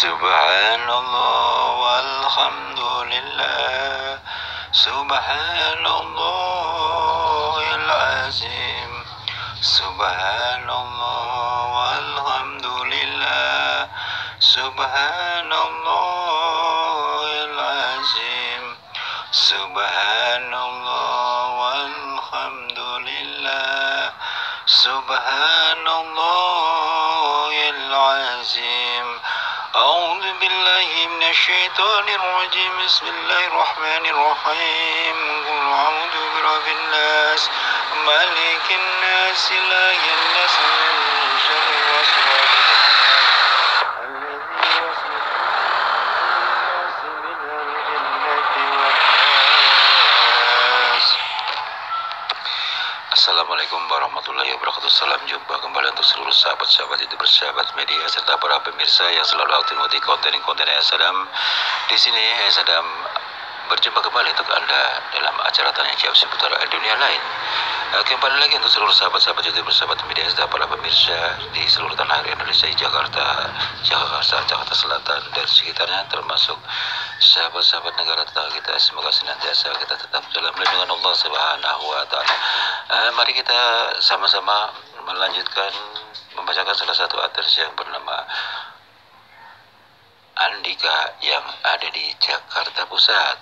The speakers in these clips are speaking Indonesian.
Subhanallah walhamdulillah. Subhanallahil azim. Subhanallah walhamdulillah. Subhanallahil azim. Subhanallah walhamdulillah. Subhanallahil azim. A'udzu billahi minasyaitonir rajim. Bismillahirrahmanirrahim. Qul a'udzu birabbin nas, malikin nas, ilahin nas, min syarri waswasil alladzi yuwaswisu fi sudurin jinnati wan nas. Assalamualaikum warahmatullahi wabarakatuh. Salam jumpa kembali untuk seluruh sahabat-sahabat itu bersahabat media serta para pemirsa yang selalu aktif mengikuti konten-konten Sadam. Di sini Sadam berjumpa kembali untuk Anda dalam acara tanya jawab seputar dunia lain. Kembali lagi untuk seluruh sahabat-sahabat itu bersahabat media serta para pemirsa di seluruh tanah air Indonesia, Jakarta Selatan dan sekitarnya, termasuk sahabat-sahabat negara tetangga kita. Semoga senantiasa kita tetap dalam lindungan Allah Subhanahu wa taala. Mari kita sama-sama melanjutkan membacakan salah satu atensi yang bernama Andika yang ada di Jakarta Pusat.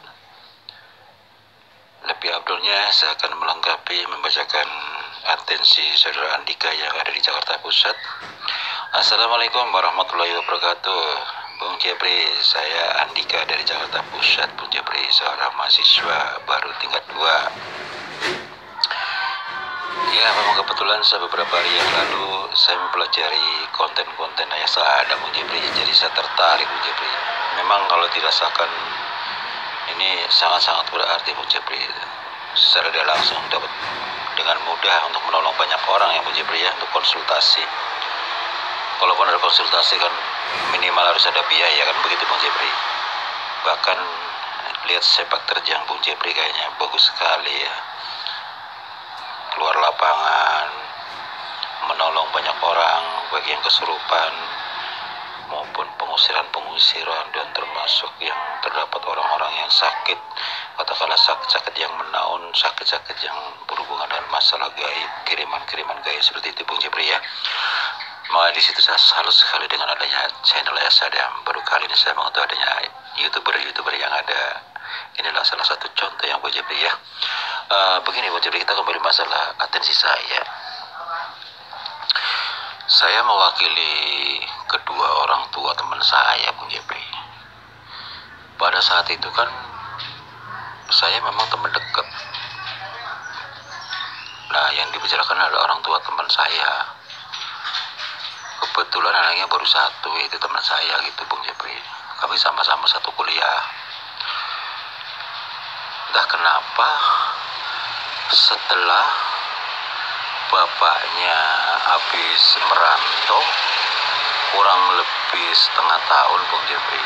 Lebih abdulnya saya akan melengkapi membacakan atensi saudara Andika yang ada di Jakarta Pusat. Assalamualaikum warahmatullahi wabarakatuh. Bung Jepri, saya Andika dari Jakarta Pusat. Bung Jepri, seorang mahasiswa baru tingkat 2. Ya, memang kebetulan saya beberapa hari yang lalu saya mempelajari konten-konten Ayah Sadam, Bung Jepri. Jadi saya tertarik, Bung Jepri. Memang kalau dirasakan ini sangat-sangat berarti, Bung Jepri. Secara tidak langsung dapat dengan mudah untuk menolong banyak orang ya, Bung Jepri, ya, untuk konsultasi. Kalaupun ada konsultasi kan minimal harus ada biaya kan, begitu Bung Jepri. Bahkan lihat sepak terjang Bung Jepri kayaknya bagus sekali ya. Keluar lapangan, menolong banyak orang, baik yang kesurupan maupun pengusiran, dan termasuk yang terdapat orang-orang yang sakit, katakanlah sakit-sakit yang menaun, sakit-sakit yang berhubungan dengan masalah gaib, kiriman-kiriman gaib seperti itu Bung Jepri ya. Maka di situ saya salut sekali dengan adanya channel Ayah Sadam. Baru kali ini saya mengetahui adanya youtuber yang ada. Inilah salah satu contoh yang Bung Jepri ya. Begini Bung Jepri, kita kembali masalah atensi saya. Saya mewakili kedua orang tua teman saya, Bung Jepri. Pada saat itu kan saya memang teman dekat. Nah, yang dibicarakan adalah orang tua teman saya. Kebetulan anaknya baru satu, itu teman saya gitu, Bung Jepri. Kami sama-sama satu kuliah. Entah kenapa setelah bapaknya habis merantau kurang lebih setengah tahun, Bung Jepri,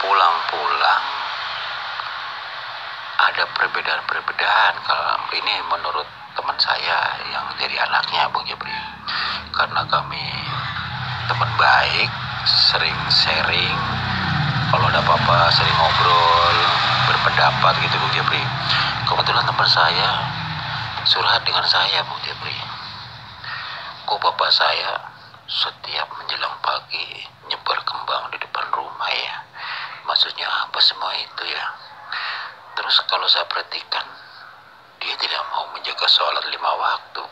pulang-pulang ada perbedaan kalau ini menurut teman saya yang jadi anaknya, Bung Jepri. Karena kami teman baik, sering sharing, kalau ada apa-apa sering ngobrol, berpendapat gitu Bung Jepri. Kebetulan teman saya curhat dengan saya, Bung Jepri. Kok bapak saya setiap menjelang pagi nyebar kembang di depan rumah ya? Maksudnya apa semua itu ya? Terus kalau saya perhatikan, dia tidak mau menjaga sholat 5 waktu.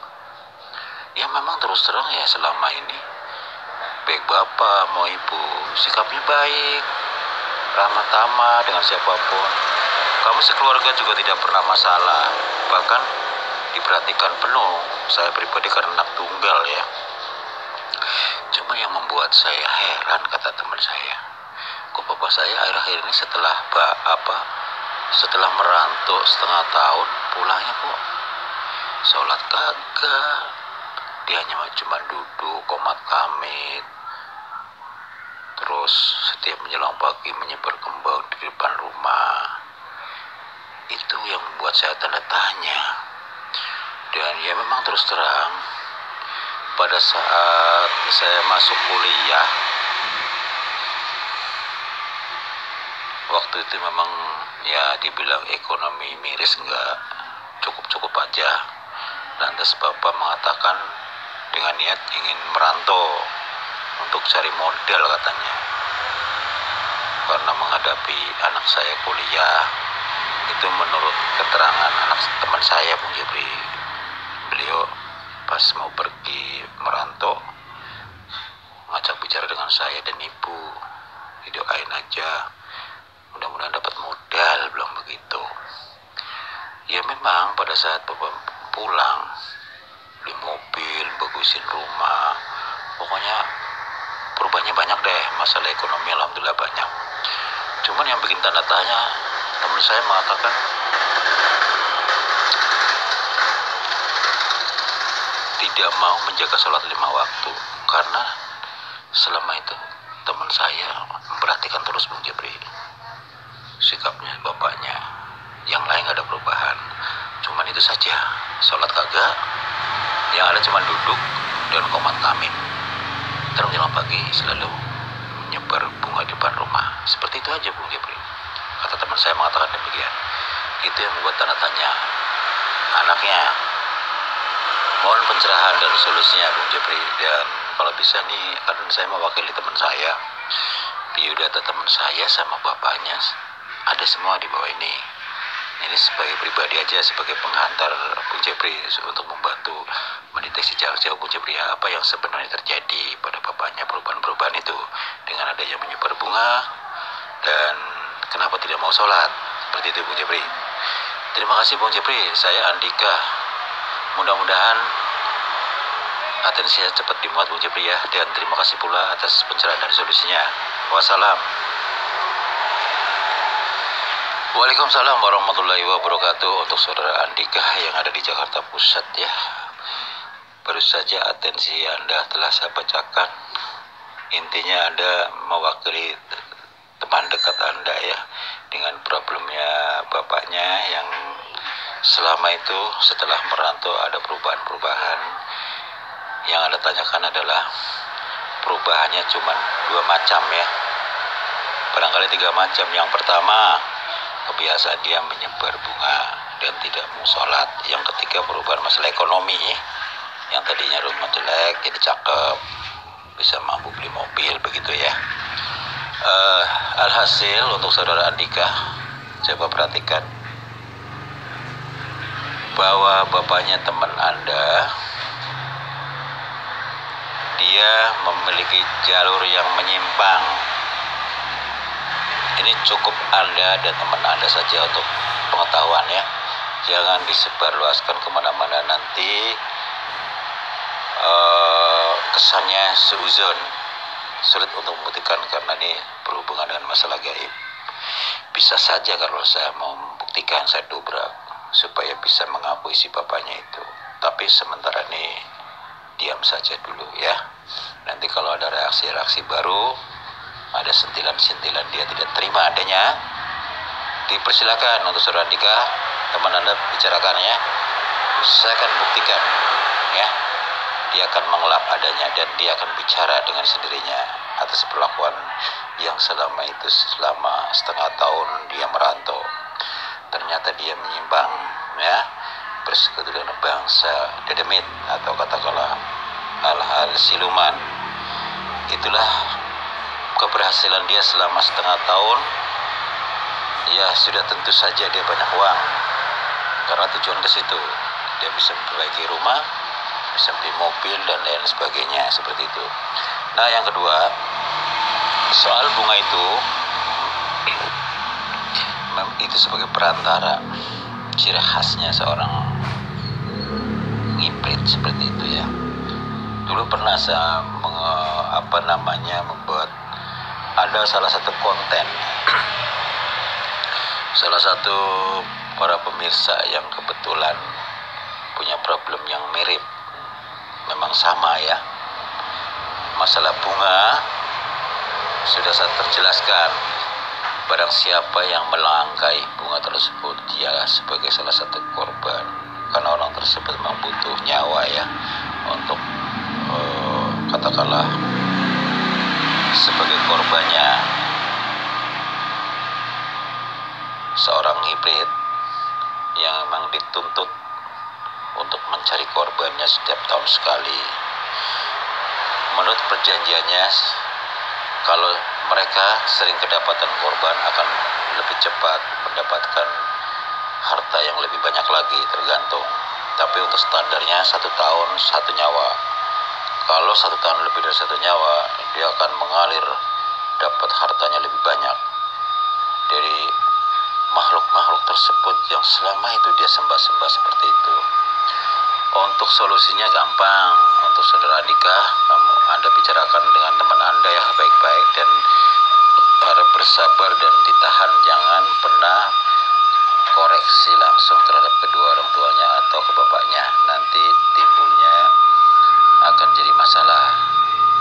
Ya memang terus terang ya, selama ini baik bapak mau ibu sikapnya baik, ramah tamah dengan siapapun. Kami sekeluarga juga tidak pernah masalah, bahkan diperhatikan penuh. Saya pribadi karena anak tunggal ya. Cuma yang membuat saya heran, kata teman saya, kok bapak saya akhir-akhir ini setelah merantau setengah tahun, pulangnya kok sholat kagak. Dia hanya cuma duduk komat kamit, terus setiap menjelang pagi menyebar kembang di depan rumah. Itu yang membuat saya tanda tanya. Dan ya memang terus terang, pada saat saya masuk kuliah waktu itu memang ya dibilang ekonomi miris enggak, cukup-cukup aja. Lantas bapak mengatakan dengan niat ingin merantau untuk cari modal katanya, karena menghadapi anak saya kuliah. Itu menurut keterangan anak teman saya, Bung Jepri. Beliau pas mau pergi merantau ngajak bicara dengan saya dan ibu, didoain aja mudah-mudahan dapat modal, bilang begitu. Ya memang pada saat bapak pulang, beli mobil, bagusin rumah, pokoknya perubahannya banyak deh. Masalah ekonomi alhamdulillah banyak. Cuman yang bikin tanda tanya, teman saya mengatakan tidak mau menjaga sholat 5 waktu, karena selama itu teman saya memperhatikan terus Bung Jepri sikapnya bapaknya, yang lain gak ada perubahan, cuman itu saja, sholat kagak, yang ada cuma duduk dan komat kamit. Terus jalan pagi selalu menyebar bunga di depan rumah, seperti itu aja Bung Jepri. Kata teman saya mengatakan demikian. Itu yang membuat tanda tanya anaknya. Mohon pencerahan dan solusinya Bung Jepri. Dan kalau bisa nih, kan saya mewakili teman saya, biodata teman saya sama bapaknya ada semua di bawah ini. Ini sebagai pribadi aja, sebagai penghantar Bung Jepri, untuk membantu mendeteksi jauh-jauh Bung Jepri apa yang sebenarnya terjadi pada bapaknya, perubahan-perubahan itu dengan adanya menyebar bunga dan kenapa tidak mau sholat, seperti itu Bung Jepri. Terima kasih Bung Jepri, saya Andika. Mudah-mudahan atensi saya cepat dimuat Bung Jepri ya, dan terima kasih pula atas pencerahan dan solusinya. Wassalam. Waalaikumsalam warahmatullahi wabarakatuh. Untuk saudara Andika yang ada di Jakarta Pusat ya, baru saja atensi Anda telah saya bacakan. Intinya Anda mewakili teman dekat Anda ya, dengan problemnya bapaknya yang selama itu setelah merantau ada perubahan-perubahan. Yang Anda tanyakan adalah perubahannya cuma 2 macam ya, barangkali 3 macam. Yang pertama, kebiasaan dia menyebar bunga dan tidak mau sholat. Yang ketiga, perubahan masalah ekonomi, yang tadinya rumah jelek jadi cakep, bisa mampu beli mobil, begitu ya. Alhasil untuk saudara Andika, coba perhatikan bahwa bapaknya teman Anda, dia memiliki jalur yang menyimpang. Ini cukup Anda dan teman Anda saja untuk pengetahuan ya. Jangan disebarluaskan kemana-mana, nanti kesannya seuzon, sulit untuk membuktikan karena ini berhubungan dengan masalah gaib. Bisa saja kalau saya mau membuktikan, saya dobrak supaya bisa mengakui si bapaknya itu. Tapi sementara ini diam saja dulu ya. Nanti kalau ada reaksi-reaksi baru, ada sentilan-sentilan dia tidak terima adanya, dipersilakan untuk saudara Andika, teman Anda bicarakan ya. Saya akan buktikan ya. Dia akan mengelap adanya dan dia akan bicara dengan sendirinya atas perlakuan yang selama itu, selama setengah tahun dia merantau. Ternyata dia menyimpang ya, bersekutu dengan bangsa dedemit atau katakanlah hal-hal siluman. Itulah keberhasilan dia selama setengah tahun. Ya sudah tentu saja dia banyak uang, karena tujuan ke situ. Dia bisa memperbaiki rumah, bisa beli mobil dan lain sebagainya, seperti itu. Nah yang kedua, soal bunga itu sebagai perantara, ciri khasnya seorang ngiprit seperti itu ya. Dulu pernah saya membuat ada salah satu konten, salah satu para pemirsa yang kebetulan punya problem yang mirip, memang sama ya. Masalah bunga sudah saya terjelaskan. Barang siapa yang melangkai bunga tersebut, dia sebagai salah satu korban, karena orang tersebut memang butuh nyawa ya untuk katakanlah sebagai korbannya. seorang hibrid yang memang dituntut untuk mencari korbannya setiap tahun sekali. Menurut perjanjiannya, kalau mereka sering kedapatan korban akan lebih cepat mendapatkan harta yang lebih banyak lagi, tergantung. Tapi untuk standarnya 1 tahun 1 nyawa. Kalau 1 tahun lebih dari 1 nyawa, dia akan mengalir dapat hartanya lebih banyak dari makhluk-makhluk tersebut yang selama itu dia sembah-sembah seperti itu. Untuk solusinya gampang. Untuk saudara Andika, Anda bicarakan dengan teman Anda ya baik-baik, dan harap bersabar dan ditahan. Jangan pernah koreksi langsung terhadap kedua orang tuanya atau ke bapaknya. Nanti timbulnya akan jadi masalah.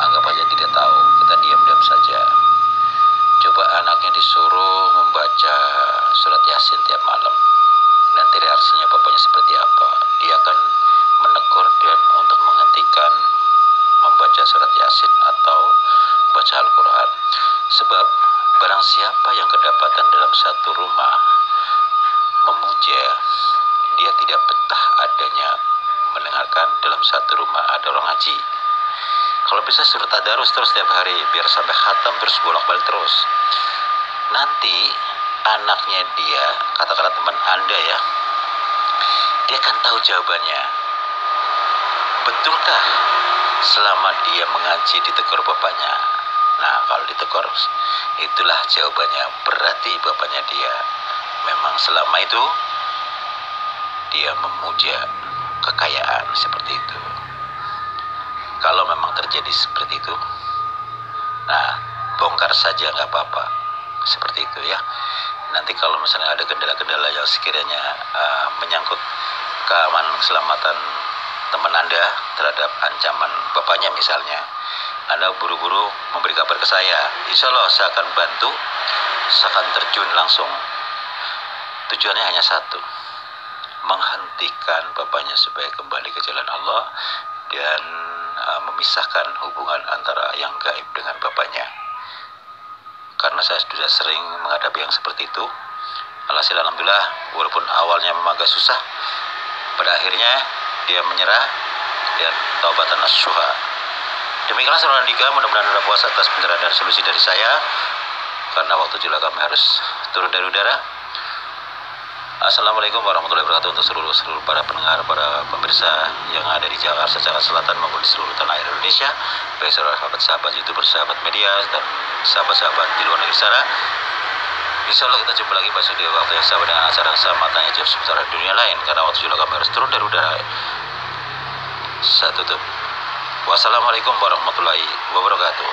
Anggap aja tidak tahu, kita diam-diam saja. Coba anaknya disuruh membaca surat Yasin tiap malam. Nanti reaksinya bapaknya seperti apa. Dia akan menegur dan untuk menghentikan membaca surat Yasin atau baca Al-Quran. Sebab barang siapa yang kedapatan dalam satu rumah memuja, dia tidak betah adanya mendengarkan dalam satu rumah ada orang ngaji. Kalau bisa suruh tadarus terus setiap hari, biar sampai khatam terus bolak-balik terus. Nanti anaknya dia, katakanlah teman Anda ya, dia akan tahu jawabannya. Betulkah selama dia mengaji ditegur bapaknya? Nah, kalau ditegur, itulah jawabannya. Berarti bapaknya dia memang selama itu dia memuja kekayaan seperti itu. Kalau memang terjadi seperti itu, nah bongkar saja nggak apa-apa, seperti itu ya. Nanti kalau misalnya ada kendala-kendala yang sekiranya menyangkut keamanan keselamatan teman Anda terhadap ancaman bapaknya misalnya, Anda buru-buru memberi kabar ke saya. Insya Allah saya akan bantu, saya akan terjun langsung. Tujuannya hanya satu, menghentikan bapaknya supaya kembali ke jalan Allah dan memisahkan hubungan antara yang gaib dengan bapaknya. Karena saya sudah sering menghadapi yang seperti itu. Alhamdulillah, walaupun awalnya memang agak susah, pada akhirnya dia menyerah dan taubatan nasuha. Demikianlah saudara Andika, mudah-mudahan Anda puas atas pencerahan dan solusi dari saya. Karena waktu juga kami harus turun dari udara. Assalamualaikum warahmatullahi wabarakatuh untuk seluruh para pendengar, para pemirsa yang ada di Jakarta, Jakarta Selatan maupun di seluruh tanah air Indonesia, baik sahabat-sahabat YouTuber, sahabat media, dan sahabat-sahabat di luar negeri sana. Insya Allah kita jumpa lagi pada di waktu yang sama dengan acara yang sama, tanya jawab seputar dunia lain. Karena waktu juga kami harus turun dari udara. Saya tutup. Wassalamualaikum warahmatullahi wabarakatuh.